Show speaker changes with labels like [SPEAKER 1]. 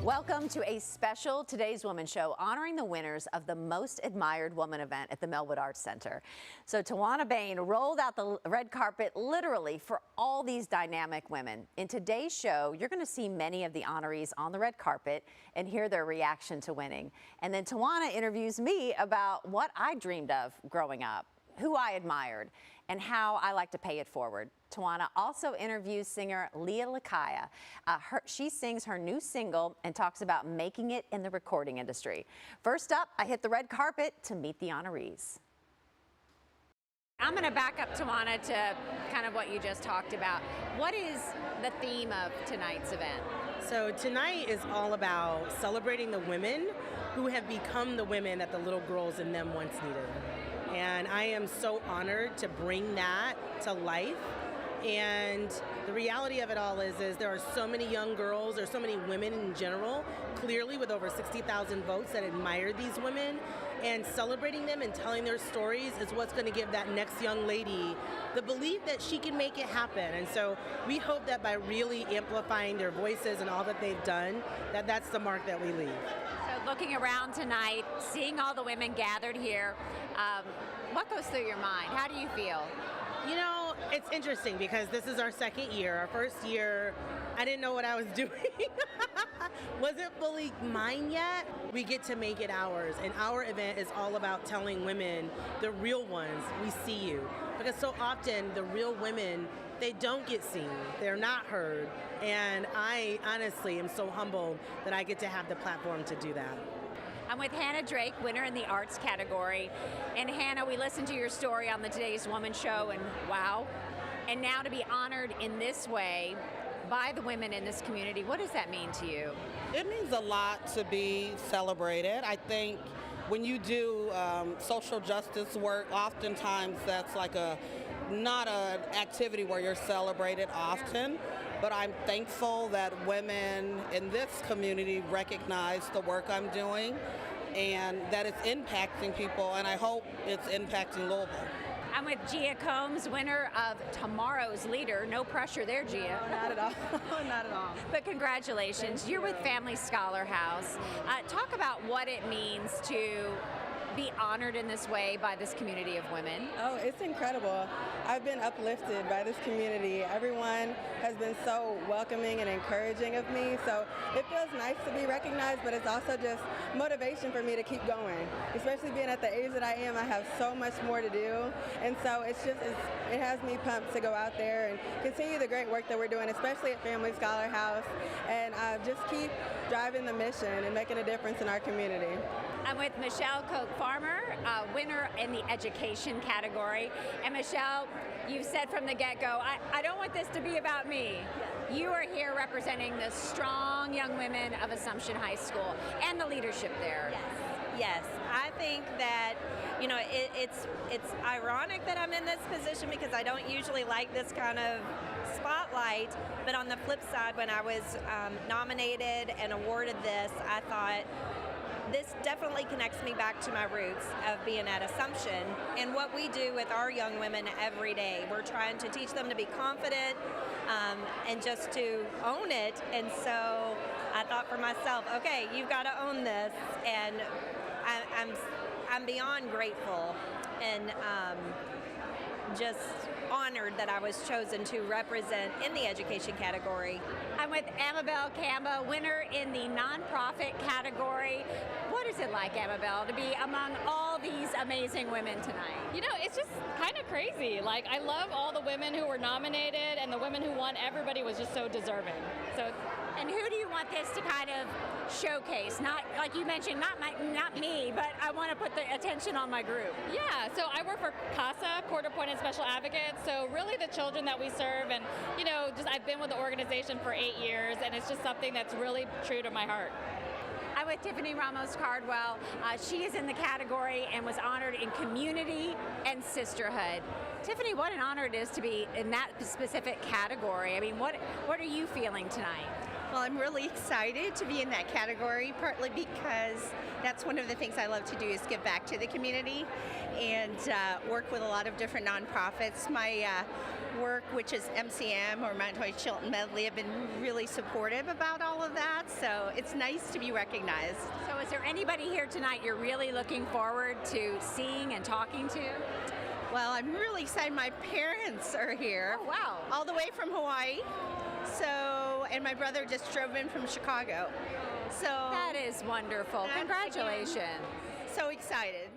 [SPEAKER 1] Welcome to a special Today's Woman show honoring the winners of the Most Admired Woman event at the Melwood Arts Center. So Tawana Bain rolled out the red carpet literally for all these dynamic women. In today's show, you're going to see many of the honorees on the red carpet and hear their reaction to winning. And then Tawana interviews me about what I dreamed of growing up, who I admired, and how I like to pay it forward. Tawana also interviews singer Leah Lakaya. She sings her new single and talks about making it in the recording industry. First up, I hit the red carpet to meet the honorees. I'm going to back up, Tawana, to kind of what you just talked about. What is the theme of tonight's event?
[SPEAKER 2] So tonight is all about celebrating the women who have become the women that the little girls in them once needed. And I am so honored to bring that to life. And the reality of it all is there are so many young girls, or so many women in general, clearly with over 60,000 votes, that admire these women. And celebrating them and telling their stories is what's going to give that next young lady the belief that she can make it happen. And so we hope that by really amplifying their voices and all that they've done, that's the mark that we leave.
[SPEAKER 1] So looking around tonight, seeing all the women gathered here, what goes through your mind? How do you feel?
[SPEAKER 2] You know, it's interesting because this is our second year. Our first year, I didn't know what I was doing. Wasn't fully mine yet. We get to make it ours, and our event is all about telling women, the real ones, we see you. Because so often, the real women, they don't get seen. They're not heard. And I honestly am so humbled that I get to have the platform to do that.
[SPEAKER 1] I'm with Hannah Drake, winner in the arts category. And Hannah, we listened to your story on the Today's Woman show, and wow. And now to be honored in this way by the women in this community, what does that mean to you?
[SPEAKER 3] It means a lot to be celebrated. I think when you do social justice work, oftentimes that's like not an activity where you're celebrated often. But I'm thankful that women in this community recognize the work I'm doing and that it's impacting people, and I hope it's impacting Louisville.
[SPEAKER 1] I'm with Gia Combs, winner of Tomorrow's Leader. No pressure there, Gia.
[SPEAKER 4] No, not at all. Not at all.
[SPEAKER 1] But congratulations. You're with Family Scholar House. Talk about what it means to be honored in this way by this community of women.
[SPEAKER 4] Oh, it's incredible. I've been uplifted by this community. Everyone has been so welcoming and encouraging of me, so it feels nice to be recognized, but it's also just motivation for me to keep going. Especially being at the age that I am, I have so much more to do, and so it has me pumped to go out there and continue the great work that we're doing, especially at Family Scholar House, and just keep driving the mission and making a difference in our community.
[SPEAKER 1] I'm with Michelle Koch-Farmer, winner in the education category. And Michelle, you've said from the get-go, I don't want this to be about me. You are here representing the strong young women of Assumption High School and the leadership there.
[SPEAKER 5] Yes, I think that, you know, it's ironic that I'm in this position because I don't usually like this kind of spotlight, but on the flip side, when I was nominated and awarded this, I thought, this definitely connects me back to my roots of being at Assumption and what we do with our young women every day. We're trying to teach them to be confident and just to own it. And so I thought for myself, okay, you've got to own this. And I'm beyond grateful and just honored that I was chosen to represent in the education category.
[SPEAKER 1] I'm with Amabel Camba, winner in the nonprofit category. What is it like, Amabel, to be among all these amazing women tonight?
[SPEAKER 6] You know, it's just kind of crazy. Like, I love all the women who were nominated, and the women who won, everybody was just so deserving. So,
[SPEAKER 1] and who do you want this to kind of showcase? Not, like you mentioned, not me, but I want to put the attention on my group.
[SPEAKER 6] yeah, so I work for CASA, Court Appointed Special Advocate, so really the children that we serve, and, you know, just I've been with the organization for 8 years, and it's just something that's really true to my heart.
[SPEAKER 1] I'm with Tiffany Ramos-Cardwell. She is in the category and was honored in community and sisterhood. Tiffany, what an honor it is to be in that specific category. I mean, what are you feeling tonight?
[SPEAKER 7] Well, I'm really excited to be in that category, partly because that's one of the things I love to do is give back to the community and work with a lot of different nonprofits. My work, which is MCM or Mount Hoy Chilton Medley, have been really supportive about all of that, so it's nice to be recognized.
[SPEAKER 1] So is there anybody here tonight you're really looking forward to seeing and talking to?
[SPEAKER 7] Well, I'm really excited. My parents are here.
[SPEAKER 1] Oh, wow.
[SPEAKER 7] All the way from Hawaii. So, and my brother just drove in from Chicago. So
[SPEAKER 1] That is wonderful.
[SPEAKER 7] I'm
[SPEAKER 1] Congratulations.
[SPEAKER 7] so excited.